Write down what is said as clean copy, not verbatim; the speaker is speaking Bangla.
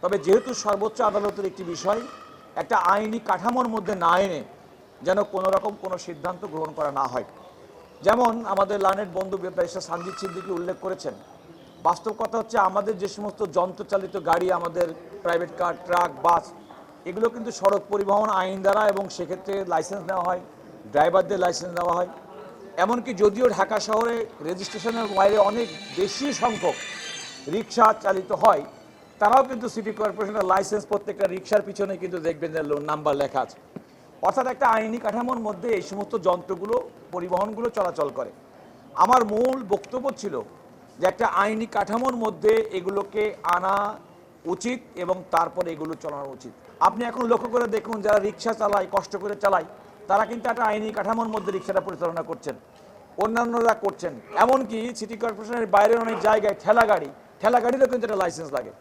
তবে যেহেতু সর্বোচ্চ আদালতের একটি বিষয়, একটা আইনি কাঠামোর মধ্যে না এনে যেন কোনো রকম কোনো সিদ্ধান্ত গ্রহণ করা না হয়। যেমন আমাদের লার্নেড বন্ধু ব্যারিস্টার সানজিদ সিদ্দিকী উল্লেখ করেছেন, বাস্তব কথা হচ্ছে আমাদের যে সমস্ত যন্ত্রচালিত গাড়ি, আমাদের প্রাইভেট কার, ট্রাক, বাস, এগুলো কিন্তু সড়ক পরিবহন আইন দ্বারা, এবং সেক্ষেত্রে লাইসেন্স নেওয়া হয়, ড্রাইভারদের লাইসেন্স দেওয়া হয়। এমনকি যদিও ঢাকা শহরে রেজিস্ট্রেশনের বাইরে অনেক বেশি সংখ্যক রিক্সা চালিত হয়, তারাও কিন্তু সিটি কর্পোরেশনের লাইসেন্স প্রত্যেকটা রিক্সার পিছনে কিন্তু দেখবেন যে নাম্বার লেখা আছে। অর্থাৎ একটা আইনি কাঠামোর মধ্যে এই সমস্ত যন্ত্রগুলো, পরিবহনগুলো চলাচল করে। আমার মূল বক্তব্য ছিল যে একটা আইনি কাঠামোর মধ্যে এগুলোকে আনা উচিত এবং তারপর এগুলো চালানো উচিত। আপনি এখন লক্ষ্য করে দেখুন, যারা রিক্সা চালায়, কষ্ট করে চালায়, তারা কিন্তু একটা আইনি কাঠামোর মধ্যে রিক্সাটা পরিচালনা করছেন, অন্যান্যরা করছেন। এমনকি সিটি কর্পোরেশনের বাইরের অনেক জায়গায় ঠেলা গাড়িরও কিন্তু একটা লাইসেন্স লাগে।